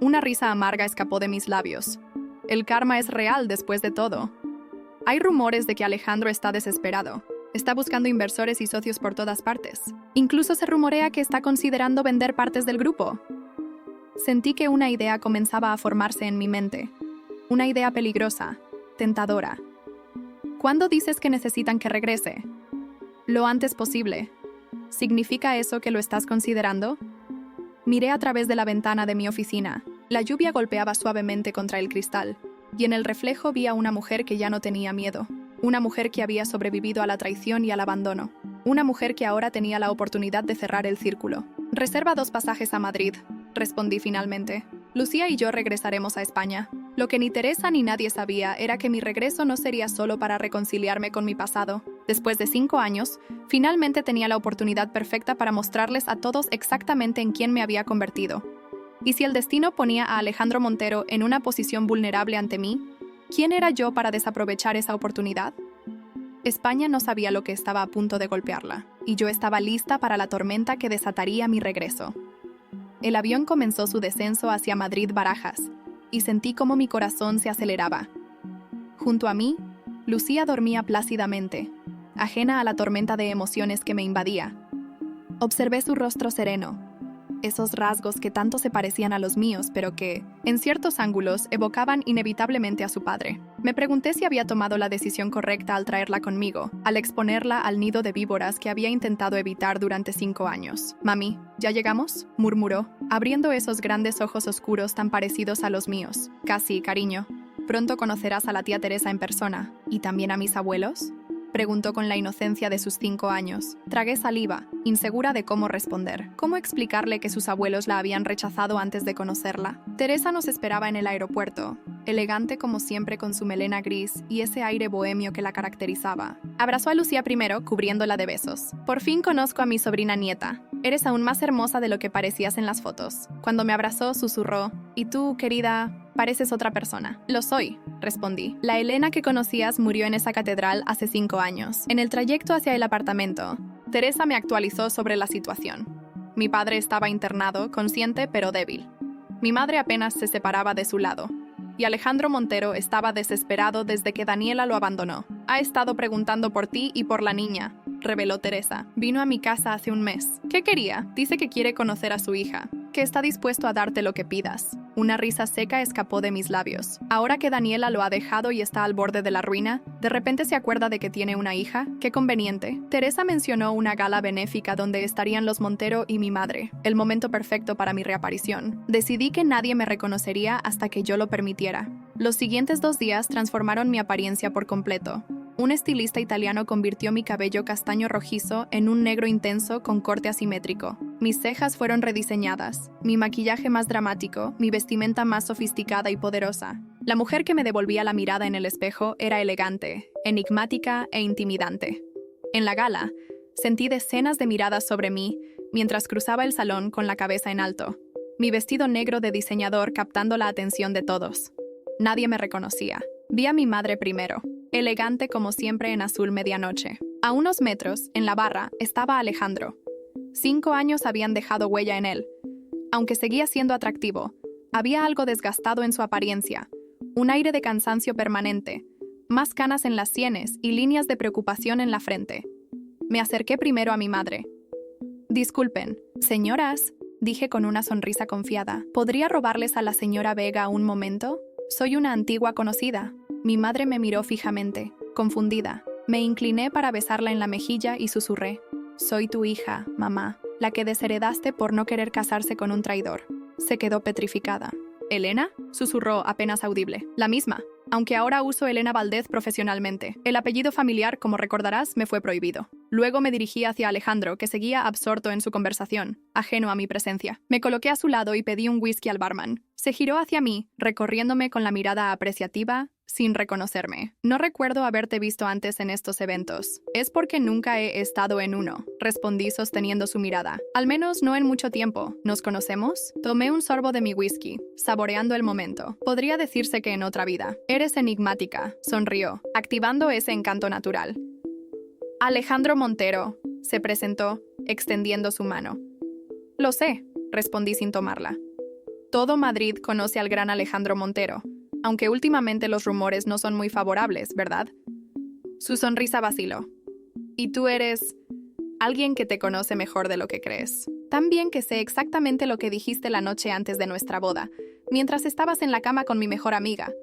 Una risa amarga escapó de mis labios. El karma es real después de todo. Hay rumores de que Alejandro está desesperado. Está buscando inversores y socios por todas partes. Incluso se rumorea que está considerando vender partes del grupo. Sentí que una idea comenzaba a formarse en mi mente. Una idea peligrosa, tentadora. ¿Cuándo dices que necesitan que regrese? Lo antes posible. ¿Significa eso que lo estás considerando? Miré a través de la ventana de mi oficina. La lluvia golpeaba suavemente contra el cristal, y en el reflejo vi a una mujer que ya no tenía miedo. Una mujer que había sobrevivido a la traición y al abandono. Una mujer que ahora tenía la oportunidad de cerrar el círculo. Reserva 2 pasajes a Madrid, respondí finalmente. Lucía y yo regresaremos a España. Lo que ni Teresa ni nadie sabía era que mi regreso no sería solo para reconciliarme con mi pasado. Después de 5 años, finalmente tenía la oportunidad perfecta para mostrarles a todos exactamente en quién me había convertido. Y si el destino ponía a Alejandro Montero en una posición vulnerable ante mí, ¿quién era yo para desaprovechar esa oportunidad? España no sabía lo que estaba a punto de golpearla, y yo estaba lista para la tormenta que desataría mi regreso. El avión comenzó su descenso hacia Madrid-Barajas, y sentí cómo mi corazón se aceleraba. Junto a mí, Lucía dormía plácidamente, ajena a la tormenta de emociones que me invadía. Observé su rostro sereno, esos rasgos que tanto se parecían a los míos, pero que, en ciertos ángulos, evocaban inevitablemente a su padre. Me pregunté si había tomado la decisión correcta al traerla conmigo, al exponerla al nido de víboras que había intentado evitar durante 5 años. «Mami, ¿ya llegamos?», murmuró, abriendo esos grandes ojos oscuros tan parecidos a los míos. «Casi, cariño. Pronto conocerás a la tía Teresa en persona. ¿Y también a mis abuelos?», preguntó con la inocencia de sus 5 años. Tragué saliva, insegura de cómo responder. ¿Cómo explicarle que sus abuelos la habían rechazado antes de conocerla? Teresa nos esperaba en el aeropuerto, elegante como siempre con su melena gris y ese aire bohemio que la caracterizaba. Abrazó a Lucía primero, cubriéndola de besos. «Por fin conozco a mi sobrina nieta. Eres aún más hermosa de lo que parecías en las fotos». Cuando me abrazó, susurró: «¿Y tú, querida, pareces otra persona?» «Lo soy», respondí. «La Elena que conocías murió en esa catedral hace 5 años. En el trayecto hacia el apartamento, Teresa me actualizó sobre la situación. Mi padre estaba internado, consciente pero débil. Mi madre apenas se separaba de su lado. Y Alejandro Montero estaba desesperado desde que Daniela lo abandonó. Ha estado preguntando por ti y por la niña», reveló Teresa. «Vino a mi casa hace 1 mes. ¿Qué quería? Dice que quiere conocer a su hija, que está dispuesto a darte lo que pidas». Una risa seca escapó de mis labios. Ahora que Daniela lo ha dejado y está al borde de la ruina, ¿de repente se acuerda de que tiene una hija? ¡Qué conveniente! Teresa mencionó una gala benéfica donde estarían los Montero y mi madre. El momento perfecto para mi reaparición. Decidí que nadie me reconocería hasta que yo lo permitiera. Los siguientes 2 días transformaron mi apariencia por completo. Un estilista italiano convirtió mi cabello castaño rojizo en un negro intenso con corte asimétrico. Mis cejas fueron rediseñadas, mi maquillaje más dramático, mi vestimenta más sofisticada y poderosa. La mujer que me devolvía la mirada en el espejo era elegante, enigmática e intimidante. En la gala, sentí decenas de miradas sobre mí mientras cruzaba el salón con la cabeza en alto, mi vestido negro de diseñador captando la atención de todos. Nadie me reconocía. Vi a mi madre primero, elegante como siempre en azul medianoche. A unos metros, en la barra, estaba Alejandro. 5 años habían dejado huella en él. Aunque seguía siendo atractivo, había algo desgastado en su apariencia, un aire de cansancio permanente, más canas en las sienes y líneas de preocupación en la frente. Me acerqué primero a mi madre. «Disculpen, señoras», dije con una sonrisa confiada. «¿Podría robarles a la señora Vega un momento? Soy una antigua conocida». Mi madre me miró fijamente, confundida. Me incliné para besarla en la mejilla y susurré: «Soy tu hija, mamá, la que desheredaste por no querer casarse con un traidor». Se quedó petrificada. «¿Elena?», susurró apenas audible. «La misma, aunque ahora uso Elena Valdez profesionalmente. El apellido familiar, como recordarás, me fue prohibido». Luego me dirigí hacia Alejandro, que seguía absorto en su conversación, ajeno a mi presencia. Me coloqué a su lado y pedí un whisky al barman. Se giró hacia mí, recorriéndome con la mirada apreciativa, sin reconocerme. No recuerdo haberte visto antes en estos eventos. Es porque nunca he estado en uno, respondí sosteniendo su mirada. Al menos no en mucho tiempo. ¿Nos conocemos? Tomé un sorbo de mi whisky, saboreando el momento. Podría decirse que en otra vida. Eres enigmática, sonrió, activando ese encanto natural. Alejandro Montero, se presentó, extendiendo su mano. Lo sé, respondí sin tomarla. Todo Madrid conoce al gran Alejandro Montero, aunque últimamente los rumores no son muy favorables, ¿verdad? Su sonrisa vaciló. Y tú eres alguien que te conoce mejor de lo que crees. Tan bien que sé exactamente lo que dijiste la noche antes de nuestra boda, mientras estabas en la cama con mi mejor amiga.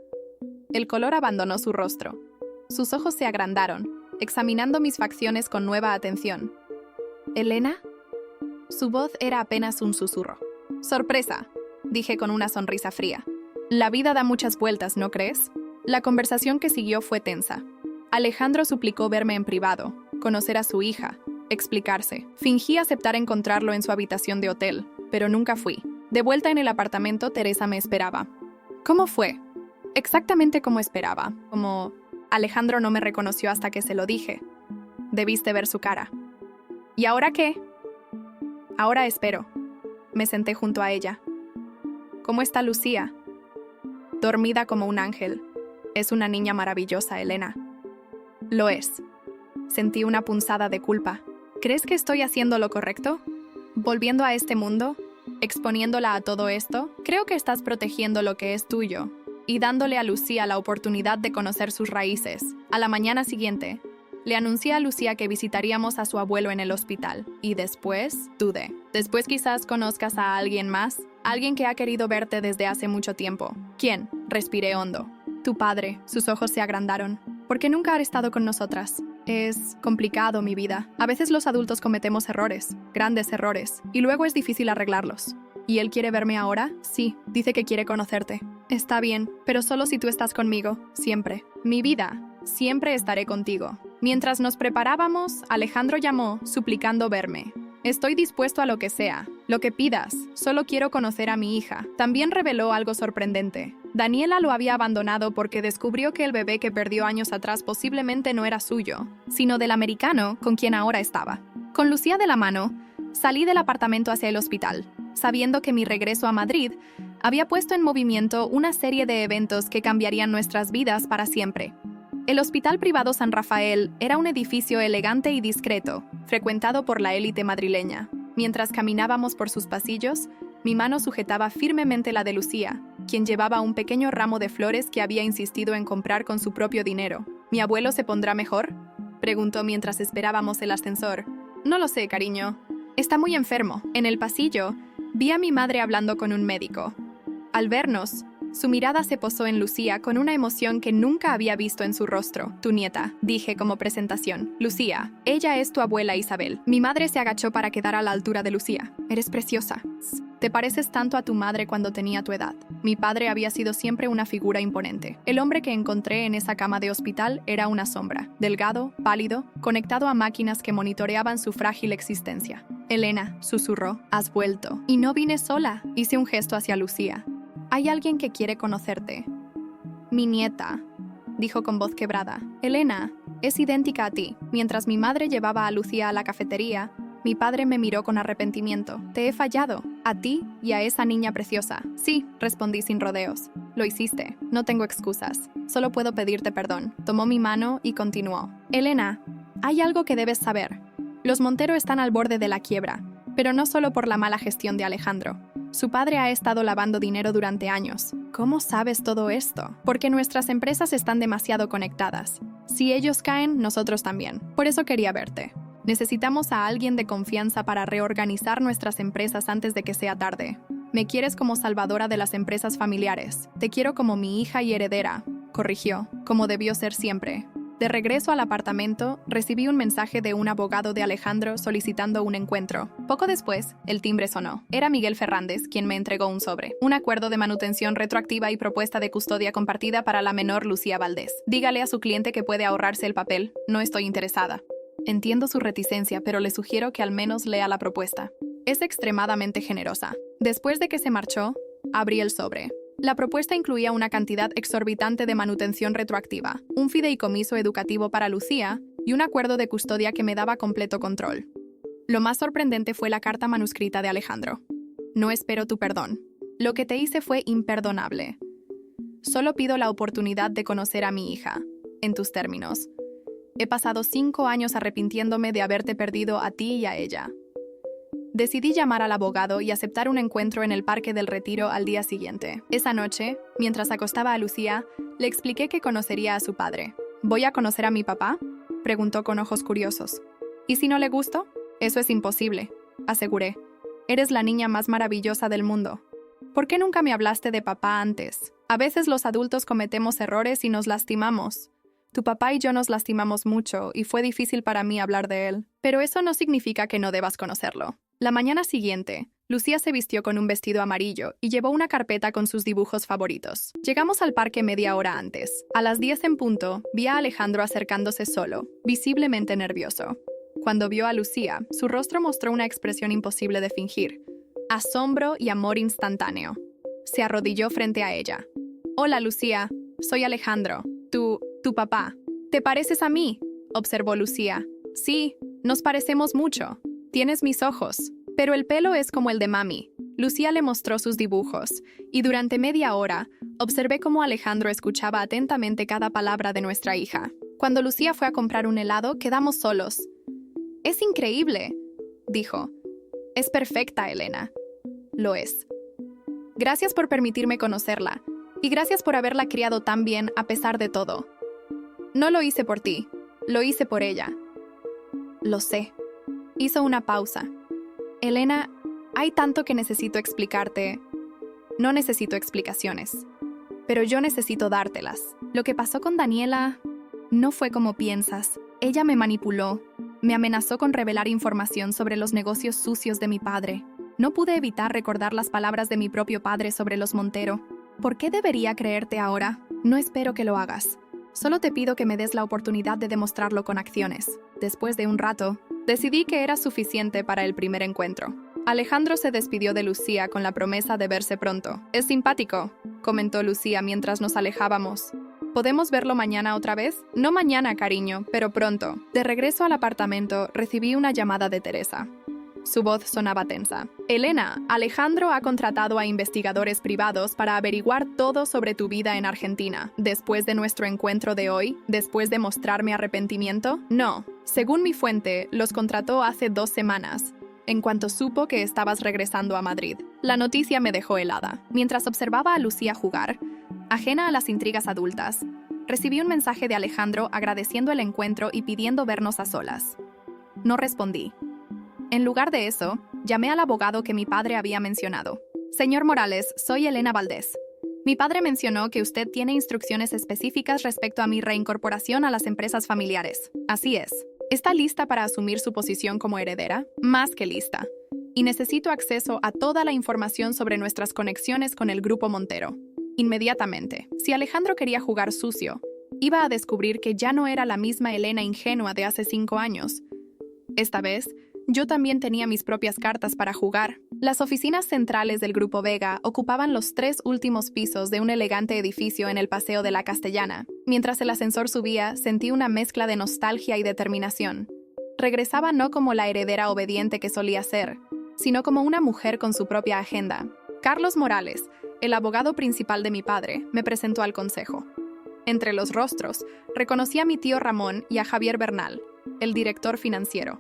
El color abandonó su rostro. Sus ojos se agrandaron, examinando mis facciones con nueva atención. ¿Elena? Su voz era apenas un susurro. ¡Sorpresa!, dije con una sonrisa fría. La vida da muchas vueltas, ¿no crees? La conversación que siguió fue tensa. Alejandro suplicó verme en privado, conocer a su hija, explicarse. Fingí aceptar encontrarlo en su habitación de hotel, pero nunca fui. De vuelta en el apartamento, Teresa me esperaba. ¿Cómo fue? Exactamente como esperaba. Como Alejandro no me reconoció hasta que se lo dije. Debiste ver su cara. ¿Y ahora qué? Ahora espero. Me senté junto a ella. ¿Cómo está Lucía? Dormida como un ángel. Es una niña maravillosa, Elena. Lo es. Sentí una punzada de culpa. ¿Crees que estoy haciendo lo correcto? ¿Volviendo a este mundo? ¿Exponiéndola a todo esto? Creo que estás protegiendo lo que es tuyo y dándole a Lucía la oportunidad de conocer sus raíces. A la mañana siguiente, le anuncié a Lucía que visitaríamos a su abuelo en el hospital. Y después, dudé. Después quizás conozcas a alguien más. Alguien que ha querido verte desde hace mucho tiempo. ¿Quién? Respiré hondo. Tu padre. Sus ojos se agrandaron. ¿Por qué nunca ha estado con nosotras? Es complicado mi vida. A veces los adultos cometemos errores, grandes errores, y luego es difícil arreglarlos. ¿Y él quiere verme ahora? Sí, dice que quiere conocerte. Está bien, pero solo si tú estás conmigo, siempre. Mi vida, siempre estaré contigo. Mientras nos preparábamos, Alejandro llamó, suplicando verme. Estoy dispuesto a lo que sea, lo que pidas, solo quiero conocer a mi hija. También reveló algo sorprendente. Daniela lo había abandonado porque descubrió que el bebé que perdió años atrás posiblemente no era suyo, sino del americano con quien ahora estaba. Con Lucía de la mano, salí del apartamento hacia el hospital, sabiendo que mi regreso a Madrid había puesto en movimiento una serie de eventos que cambiarían nuestras vidas para siempre. El Hospital Privado San Rafael era un edificio elegante y discreto, frecuentado por la élite madrileña. Mientras caminábamos por sus pasillos, mi mano sujetaba firmemente la de Lucía, quien llevaba un pequeño ramo de flores que había insistido en comprar con su propio dinero. ¿Mi abuelo se pondrá mejor?, preguntó mientras esperábamos el ascensor. No lo sé, cariño. Está muy enfermo. En el pasillo, vi a mi madre hablando con un médico. Al vernos, su mirada se posó en Lucía con una emoción que nunca había visto en su rostro. Tu nieta, dije como presentación. Lucía, ella es tu abuela Isabel. Mi madre se agachó para quedar a la altura de Lucía. Eres preciosa. Te pareces tanto a tu madre cuando tenía tu edad. Mi padre había sido siempre una figura imponente. El hombre que encontré en esa cama de hospital era una sombra, delgado, pálido, conectado a máquinas que monitoreaban su frágil existencia. Elena, susurró, has vuelto. Y no vine sola. Hice un gesto hacia Lucía. Hay alguien que quiere conocerte. Mi nieta, dijo con voz quebrada. Elena, es idéntica a ti. Mientras mi madre llevaba a Lucía a la cafetería, mi padre me miró con arrepentimiento. Te he fallado, a ti y a esa niña preciosa. Sí, respondí sin rodeos. Lo hiciste, no tengo excusas. Solo puedo pedirte perdón. Tomó mi mano y continuó. Elena, hay algo que debes saber. Los Montero están al borde de la quiebra, pero no solo por la mala gestión de Alejandro. Su padre ha estado lavando dinero durante años. ¿Cómo sabes todo esto? Porque nuestras empresas están demasiado conectadas. Si ellos caen, nosotros también. Por eso quería verte. Necesitamos a alguien de confianza para reorganizar nuestras empresas antes de que sea tarde. Me quieres como salvadora de las empresas familiares. Te quiero como mi hija y heredera, corrigió, como debió ser siempre. De regreso al apartamento, recibí un mensaje de un abogado de Alejandro solicitando un encuentro. Poco después, el timbre sonó. Era Miguel Fernández quien me entregó un sobre. Un acuerdo de manutención retroactiva y propuesta de custodia compartida para la menor Lucía Valdés. Dígale a su cliente que puede ahorrarse el papel. No estoy interesada. Entiendo su reticencia, pero le sugiero que al menos lea la propuesta. Es extremadamente generosa. Después de que se marchó, abrí el sobre. La propuesta incluía una cantidad exorbitante de manutención retroactiva, un fideicomiso educativo para Lucía y un acuerdo de custodia que me daba completo control. Lo más sorprendente fue la carta manuscrita de Alejandro. No espero tu perdón. Lo que te hice fue imperdonable. Solo pido la oportunidad de conocer a mi hija, en tus términos. He pasado 5 años arrepintiéndome de haberte perdido a ti y a ella. Decidí llamar al abogado y aceptar un encuentro en el Parque del Retiro al día siguiente. Esa noche, mientras acostaba a Lucía, le expliqué que conocería a su padre. ¿Voy a conocer a mi papá?, preguntó con ojos curiosos. ¿Y si no le gusto? Eso es imposible, aseguré. Eres la niña más maravillosa del mundo. ¿Por qué nunca me hablaste de papá antes? A veces los adultos cometemos errores y nos lastimamos. Tu papá y yo nos lastimamos mucho y fue difícil para mí hablar de él. Pero eso no significa que no debas conocerlo. La mañana siguiente, Lucía se vistió con un vestido amarillo y llevó una carpeta con sus dibujos favoritos. Llegamos al parque media hora antes. A las 10 en punto, vi a Alejandro acercándose solo, visiblemente nervioso. Cuando vio a Lucía, su rostro mostró una expresión imposible de fingir. Asombro y amor instantáneo. Se arrodilló frente a ella. «Hola, Lucía. Soy Alejandro. Tu papá. ¿Te pareces a mí?», observó Lucía. «Sí, nos parecemos mucho. Tienes mis ojos, pero el pelo es como el de mami». Lucía le mostró sus dibujos, y durante media hora observé cómo Alejandro escuchaba atentamente cada palabra de nuestra hija. Cuando Lucía fue a comprar un helado, quedamos solos. «Es increíble», dijo. «Es perfecta, Elena». «Lo es. Gracias por permitirme conocerla, y gracias por haberla criado tan bien a pesar de todo. No lo hice por ti, lo hice por ella». «Lo sé». Hizo una pausa. «Elena, hay tanto que necesito explicarte». «No necesito explicaciones, pero yo necesito dártelas. Lo que pasó con Daniela no fue como piensas. Ella me manipuló, me amenazó con revelar información sobre los negocios sucios de mi padre. No pude evitar recordar las palabras de mi propio padre sobre los Montero. ¿Por qué debería creerte ahora? No espero que lo hagas. Solo te pido que me des la oportunidad de demostrarlo con acciones». Después de un rato, decidí que era suficiente para el primer encuentro. Alejandro se despidió de Lucía con la promesa de verse pronto. «Es simpático», comentó Lucía mientras nos alejábamos. «¿Podemos verlo mañana otra vez?» «No mañana, cariño, pero pronto». De regreso al apartamento, recibí una llamada de Teresa. Su voz sonaba tensa. «Elena, Alejandro ha contratado a investigadores privados para averiguar todo sobre tu vida en Argentina. Después de nuestro encuentro de hoy, después de mostrarme arrepentimiento, no. Según mi fuente, los contrató hace 2 semanas, en cuanto supo que estabas regresando a Madrid». La noticia me dejó helada. Mientras observaba a Lucía jugar, ajena a las intrigas adultas, recibí un mensaje de Alejandro agradeciendo el encuentro y pidiendo vernos a solas. No respondí. En lugar de eso, llamé al abogado que mi padre había mencionado. «Señor Morales, soy Elena Valdés. Mi padre mencionó que usted tiene instrucciones específicas respecto a mi reincorporación a las empresas familiares». «Así es. ¿Está lista para asumir su posición como heredera?» «Más que lista. Y necesito acceso a toda la información sobre nuestras conexiones con el Grupo Montero. Inmediatamente». Si Alejandro quería jugar sucio, iba a descubrir que ya no era la misma Elena ingenua de hace 5 años. Esta vez, yo también tenía mis propias cartas para jugar. Las oficinas centrales del Grupo Vega ocupaban los 3 últimos pisos de un elegante edificio en el Paseo de la Castellana. Mientras el ascensor subía, sentí una mezcla de nostalgia y determinación. Regresaba no como la heredera obediente que solía ser, sino como una mujer con su propia agenda. Carlos Morales, el abogado principal de mi padre, me presentó al consejo. Entre los rostros, reconocí a mi tío Ramón y a Javier Bernal, el director financiero.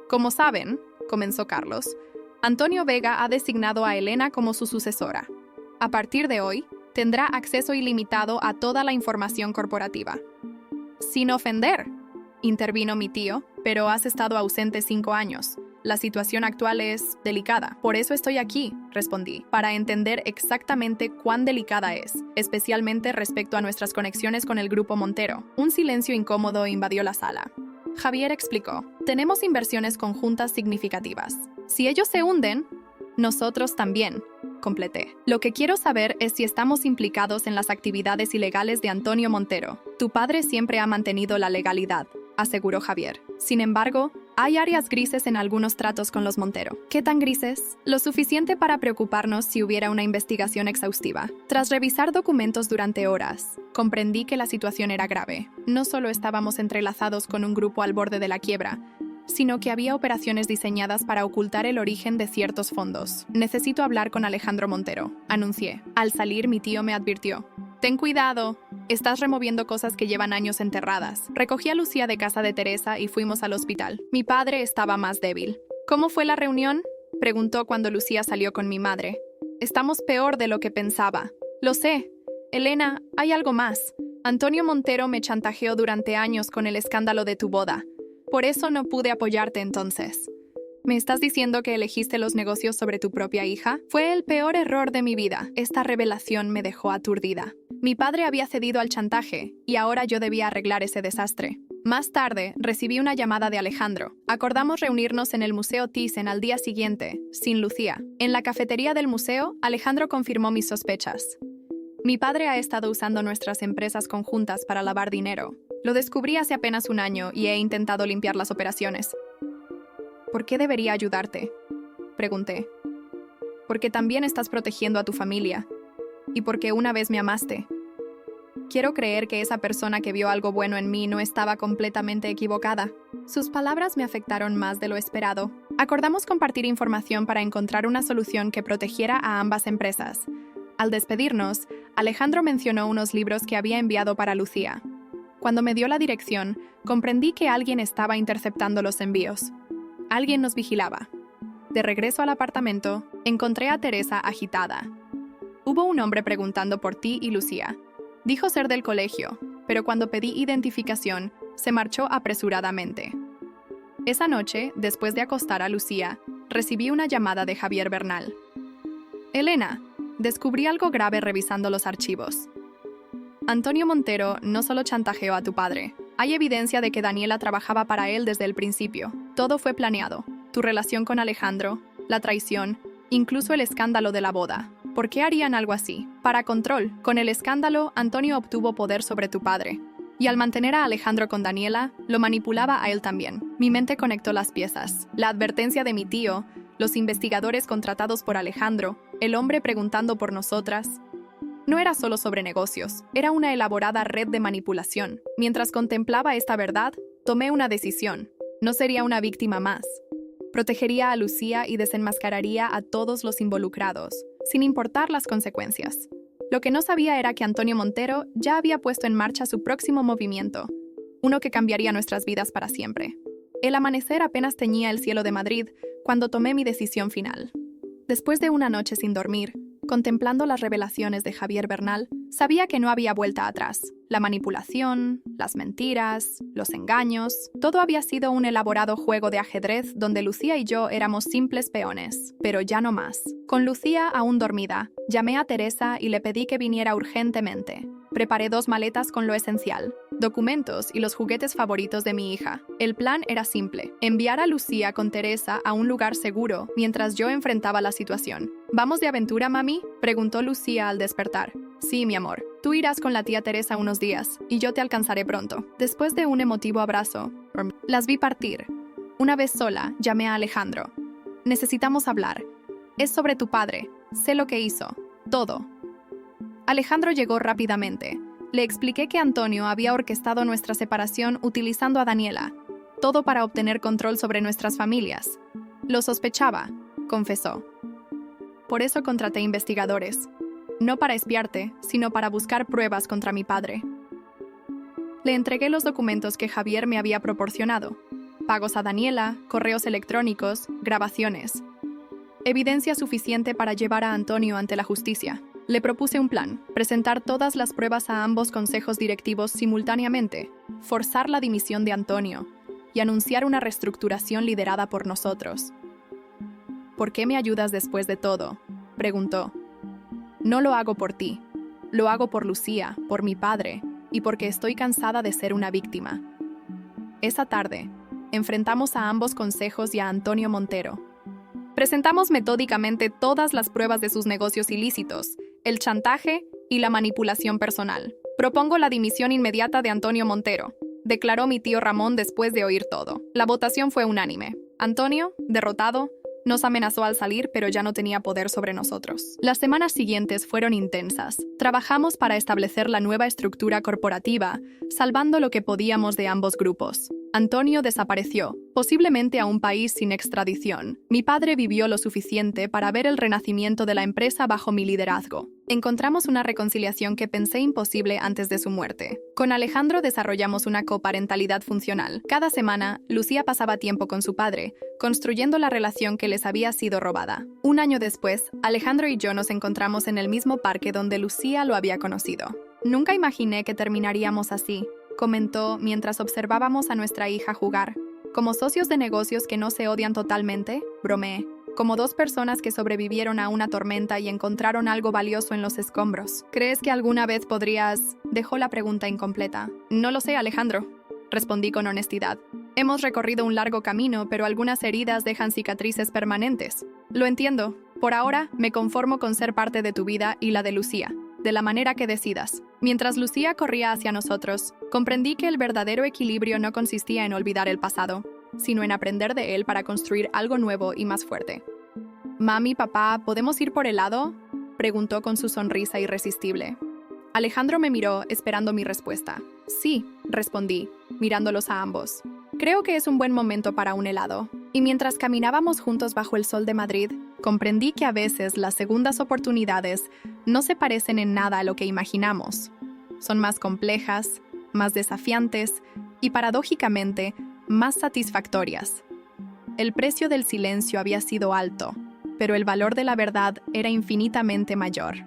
«Como saben», comenzó Carlos, «Antonio Vega ha designado a Elena como su sucesora. A partir de hoy, tendrá acceso ilimitado a toda la información corporativa». «Sin ofender», intervino mi tío, «pero has estado ausente 5 años. La situación actual es delicada. Por eso estoy aquí», respondí, «para entender exactamente cuán delicada es, especialmente respecto a nuestras conexiones con el Grupo Montero». Un silencio incómodo invadió la sala. Javier explicó: «Tenemos inversiones conjuntas significativas. Si ellos se hunden, nosotros también», completé. «Lo que quiero saber es si estamos implicados en las actividades ilegales de Antonio Montero». «Tu padre siempre ha mantenido la legalidad», aseguró Javier. Sin embargo, hay áreas grises en algunos tratos con los Montero. ¿Qué tan grises? Lo suficiente para preocuparnos si hubiera una investigación exhaustiva. Tras revisar documentos durante horas, comprendí que la situación era grave. No solo estábamos entrelazados con un grupo al borde de la quiebra, sino que había operaciones diseñadas para ocultar el origen de ciertos fondos. Necesito hablar con Alejandro Montero, anuncié. Al salir, mi tío me advirtió. Ten cuidado, estás removiendo cosas que llevan años enterradas. Recogí a Lucía de casa de Teresa y fuimos al hospital. Mi padre estaba más débil. ¿Cómo fue la reunión? Preguntó cuando Lucía salió con mi madre. Estamos peor de lo que pensaba. Lo sé. Elena, hay algo más. Antonio Montero me chantajeó durante años con el escándalo de tu boda. Por eso no pude apoyarte entonces. ¿Me estás diciendo que elegiste los negocios sobre tu propia hija? Fue el peor error de mi vida. Esta revelación me dejó aturdida. Mi padre había cedido al chantaje, y ahora yo debía arreglar ese desastre. Más tarde, recibí una llamada de Alejandro. Acordamos reunirnos en el Museo Thyssen al día siguiente, sin Lucía. En la cafetería del museo, Alejandro confirmó mis sospechas. Mi padre ha estado usando nuestras empresas conjuntas para lavar dinero. Lo descubrí hace apenas un año y he intentado limpiar las operaciones. ¿Por qué debería ayudarte? Pregunté. Porque también estás protegiendo a tu familia. Y porque una vez me amaste. Quiero creer que esa persona que vio algo bueno en mí no estaba completamente equivocada. Sus palabras me afectaron más de lo esperado. Acordamos compartir información para encontrar una solución que protegiera a ambas empresas. Al despedirnos, Alejandro mencionó unos libros que había enviado para Lucía. Cuando me dio la dirección, comprendí que alguien estaba interceptando los envíos. Alguien nos vigilaba. De regreso al apartamento, encontré a Teresa agitada. Hubo un hombre preguntando por ti y Lucía. Dijo ser del colegio, pero cuando pedí identificación, se marchó apresuradamente. Esa noche, después de acostar a Lucía, recibí una llamada de Javier Bernal. Elena, descubrí algo grave revisando los archivos. Antonio Montero no solo chantajeó a tu padre. Hay evidencia de que Daniela trabajaba para él desde el principio. Todo fue planeado. Tu relación con Alejandro, la traición, incluso el escándalo de la boda. ¿Por qué harían algo así? Para control. Con el escándalo, Antonio obtuvo poder sobre tu padre. Y al mantener a Alejandro con Daniela, lo manipulaba a él también. Mi mente conectó las piezas. La advertencia de mi tío, los investigadores contratados por Alejandro, el hombre preguntando por nosotras. No era solo sobre negocios, era una elaborada red de manipulación. Mientras contemplaba esta verdad, tomé una decisión. No sería una víctima más. Protegería a Lucía y desenmascararía a todos los involucrados, sin importar las consecuencias. Lo que no sabía era que Antonio Montero ya había puesto en marcha su próximo movimiento, uno que cambiaría nuestras vidas para siempre. El amanecer apenas teñía el cielo de Madrid cuando tomé mi decisión final. Después de una noche sin dormir, contemplando las revelaciones de Javier Bernal, sabía que no había vuelta atrás. La manipulación, las mentiras, los engaños, todo había sido un elaborado juego de ajedrez donde Lucía y yo éramos simples peones, pero ya no más. Con Lucía aún dormida, llamé a Teresa y le pedí que viniera urgentemente. Preparé 2 maletas con lo esencial, documentos y los juguetes favoritos de mi hija. El plan era simple: enviar a Lucía con Teresa a un lugar seguro mientras yo enfrentaba la situación. ¿Vamos de aventura, mami?, preguntó Lucía al despertar. Sí, mi amor. Tú irás con la tía Teresa unos días y yo te alcanzaré pronto. Después de un emotivo abrazo, las vi partir. Una vez sola, llamé a Alejandro. Necesitamos hablar. Es sobre tu padre. Sé lo que hizo. Todo. Alejandro llegó rápidamente. Le expliqué que Antonio había orquestado nuestra separación utilizando a Daniela. Todo para obtener control sobre nuestras familias. Lo sospechaba, confesó. Por eso contraté investigadores. No para espiarte, sino para buscar pruebas contra mi padre. Le entregué los documentos que Javier me había proporcionado. Pagos a Daniela, correos electrónicos, grabaciones. Evidencia suficiente para llevar a Antonio ante la justicia. Le propuse un plan: presentar todas las pruebas a ambos consejos directivos simultáneamente, forzar la dimisión de Antonio y anunciar una reestructuración liderada por nosotros. ¿Por qué me ayudas después de todo?, preguntó. No lo hago por ti. Lo hago por Lucía, por mi padre, y porque estoy cansada de ser una víctima. Esa tarde, enfrentamos a ambos consejos y a Antonio Montero. Presentamos metódicamente todas las pruebas de sus negocios ilícitos, el chantaje y la manipulación personal. Propongo la dimisión inmediata de Antonio Montero. declaró mi tío Ramón después de oír todo. La votación fue unánime. Antonio, derrotado, nos amenazó al salir, pero ya no tenía poder sobre nosotros. Las semanas siguientes fueron intensas. Trabajamos para establecer la nueva estructura corporativa, salvando lo que podíamos de ambos grupos. Antonio desapareció, posiblemente a un país sin extradición. Mi padre vivió lo suficiente para ver el renacimiento de la empresa bajo mi liderazgo. Encontramos una reconciliación que pensé imposible antes de su muerte. Con Alejandro desarrollamos una coparentalidad funcional. Cada semana, Lucía pasaba tiempo con su padre, construyendo la relación que les había sido robada. Un año después, Alejandro y yo nos encontramos en el mismo parque donde Lucía lo había conocido. Nunca imaginé que terminaríamos así, comentó mientras observábamos a nuestra hija jugar. Como socios de negocios que no se odian totalmente, bromeé. Como dos personas que sobrevivieron a una tormenta y encontraron algo valioso en los escombros. ¿Crees que alguna vez podrías...? Dejó la pregunta incompleta. No lo sé, Alejandro, respondí con honestidad. Hemos recorrido un largo camino, pero algunas heridas dejan cicatrices permanentes. Lo entiendo. Por ahora, me conformo con ser parte de tu vida y la de Lucía, de la manera que decidas. Mientras Lucía corría hacia nosotros, comprendí que el verdadero equilibrio no consistía en olvidar el pasado, sino en aprender de él para construir algo nuevo y más fuerte. «Mami, papá, ¿podemos ir por helado?», preguntó con su sonrisa irresistible. Alejandro me miró, esperando mi respuesta. «Sí», respondí, mirándolos a ambos. «Creo que es un buen momento para un helado». Y mientras caminábamos juntos bajo el sol de Madrid, comprendí que a veces las segundas oportunidades no se parecen en nada a lo que imaginamos. Son más complejas, más desafiantes y, paradójicamente, más satisfactorias. El precio del silencio había sido alto, pero el valor de la verdad era infinitamente mayor.